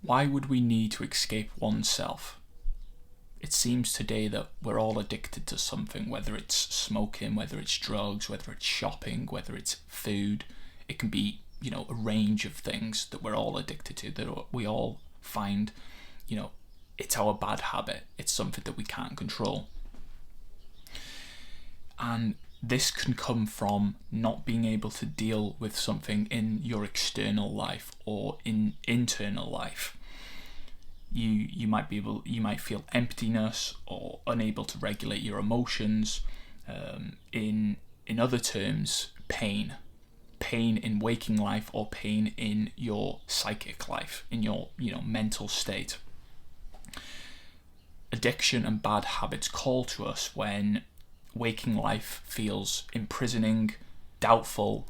Why would we need to escape oneself? It seems today that we're all addicted to something, whether it's smoking, whether it's drugs, whether it's shopping, whether it's food. It can be, a range of things that we're all addicted to, that we all find, it's our bad habit. It's something that we can't control. And this can come from not being able to deal with something in your external life or in internal life. You might feel emptiness or unable to regulate your emotions. In other terms, pain in waking life, or pain in your psychic life, in your mental state. Addiction and bad habits call to us when waking life feels imprisoning, doubtful.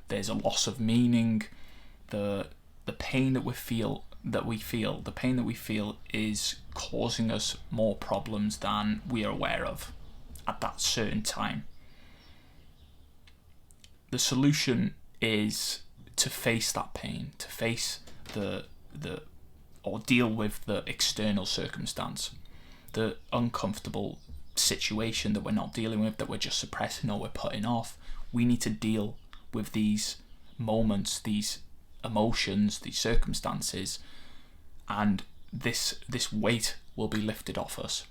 There's a loss of meaning. The pain that we feel is causing us more problems than we are aware of at that certain time. The solution is to face that pain, to face or deal with the external circumstance, the uncomfortable situation that we're not dealing with, that we're just suppressing or we're putting off. We need to deal with these moments, these emotions, these circumstances, and this weight will be lifted off us.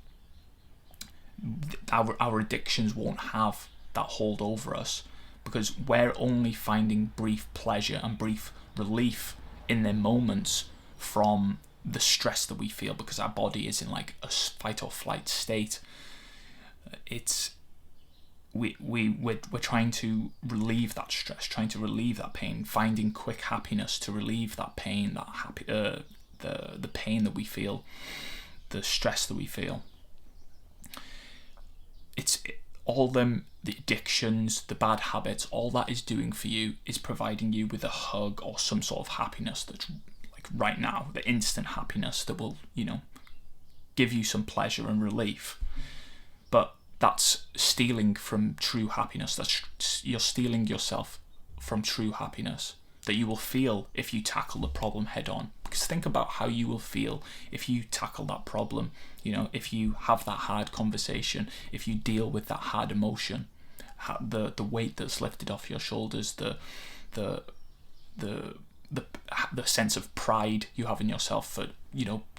Our addictions won't have that hold over us, because we're only finding brief pleasure and brief relief in their moments from the stress that we feel, because our body is in like a fight or flight state. We're trying to relieve that stress, trying to relieve that pain, finding quick happiness to relieve that pain, the pain that we feel, the stress that we feel. The addictions, the bad habits, all that is doing for you is providing you with a hug or some sort of happiness that's like right now, the instant happiness that will, give you some pleasure and relief. But that's stealing from true happiness. You're stealing yourself from true happiness that you will feel if you tackle the problem head on. Because think about how you will feel if you tackle that problem, if you have that hard conversation, if you deal with that hard emotion, the weight that's lifted off your shoulders, the sense of pride you have in yourself for,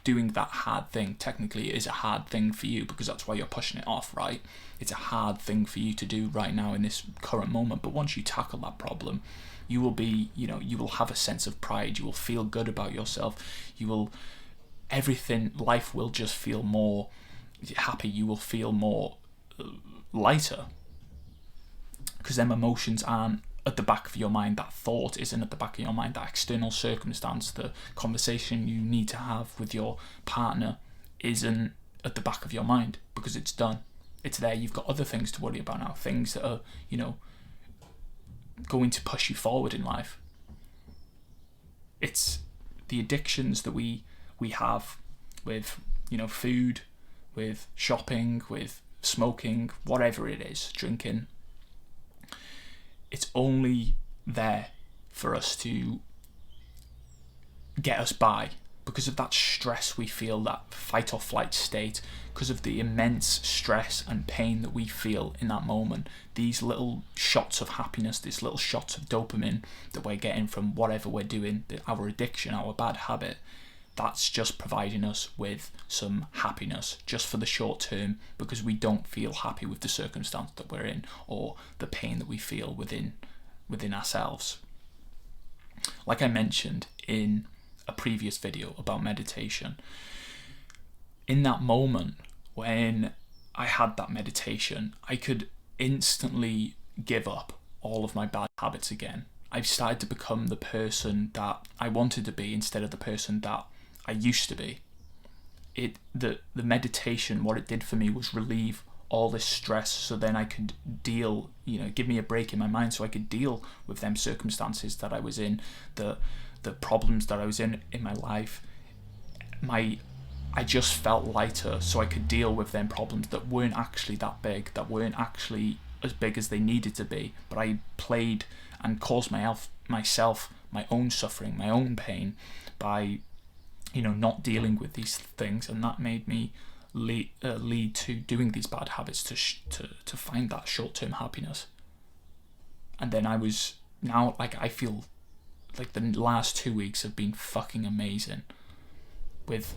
doing that hard thing. Technically it is a hard thing for you because that's why you're pushing it off, right? It's a hard thing for you to do right now in this current moment. But once you tackle that problem, you will be, you will have a sense of pride. You will feel good about yourself. Life will just feel more happy. You will feel more lighter, because them emotions aren't at the back of your mind. That thought isn't at the back of your mind. That external circumstance, the conversation you need to have with your partner isn't at the back of your mind, because it's done. It's there. You've got other things to worry about now, things that are, going to push you forward in life. It's the addictions that we have with, food, with shopping, with smoking, whatever it is, drinking. It's only there for us to get us by, because of that stress we feel, that fight or flight state, because of the immense stress and pain that we feel in that moment. These little shots of happiness, these little shots of dopamine that we're getting from whatever we're doing, our addiction, our bad habit, that's just providing us with some happiness just for the short term, because we don't feel happy with the circumstance that we're in or the pain that we feel within ourselves. Like I mentioned in a previous video about meditation, in that moment when I had that meditation, I could instantly give up all of my bad habits again. I've started to become the person that I wanted to be instead of the person that I used to be. The meditation, what it did for me was relieve all this stress, so then I could deal, give me a break in my mind so I could deal with them circumstances that I was in, the problems that I was in my life. I just felt lighter, so I could deal with them problems that weren't actually that big, that weren't actually as big as they needed to be, but I played and caused myself my own suffering, my own pain, by not dealing with these things, and that made me lead to doing these bad habits to find that short-term happiness. And then I feel like the last 2 weeks have been fucking amazing with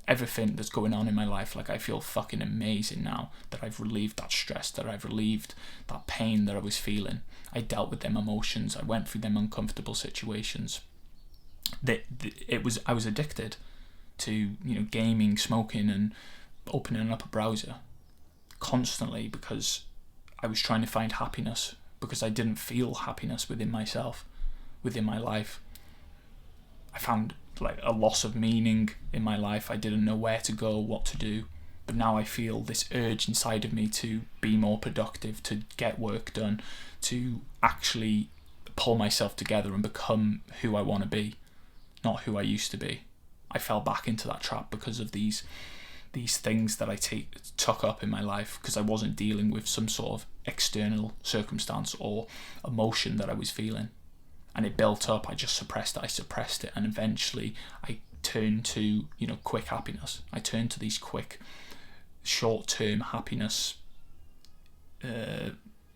everything that's going on in my life. Like, I feel fucking amazing now that I've relieved that stress, that I've relieved that pain that I was feeling. I dealt with them emotions. I went through them uncomfortable situations. I was addicted to gaming, smoking, and opening up a browser constantly because I was trying to find happiness, because I didn't feel happiness within myself, within my life. I found like a loss of meaning in my life. I didn't know where to go, what to do. But now I feel this urge inside of me to be more productive, to get work done, to actually pull myself together and become who I want to be, not who I used to be. I fell back into that trap because of these things that I took up in my life, because I wasn't dealing with some sort of external circumstance or emotion that I was feeling. And it built up. I just suppressed it, and eventually I turned to quick happiness. I turned to these quick short-term happiness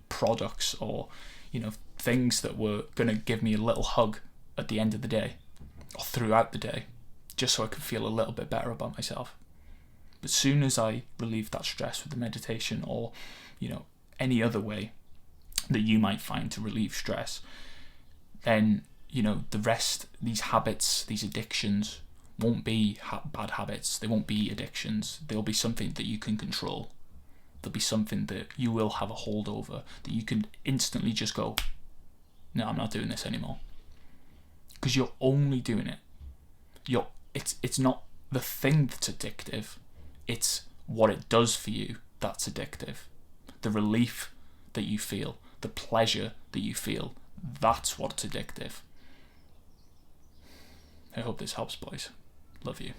products, or things that were going to give me a little hug at the end of the day or throughout the day, just so I could feel a little bit better about myself. But as soon as I relieved that stress with the meditation, or any other way that you might find to relieve stress, then the rest, these habits, these addictions, won't be bad habits. They won't be addictions. They'll be something that you can control. There'll be something that you will have a hold over, that you can instantly just go, no, I'm not doing this anymore. Because you're only doing it. It's not the thing that's addictive. It's what it does for you that's addictive. The relief that you feel, the pleasure that you feel, that's what's addictive. I hope this helps, boys. Love you.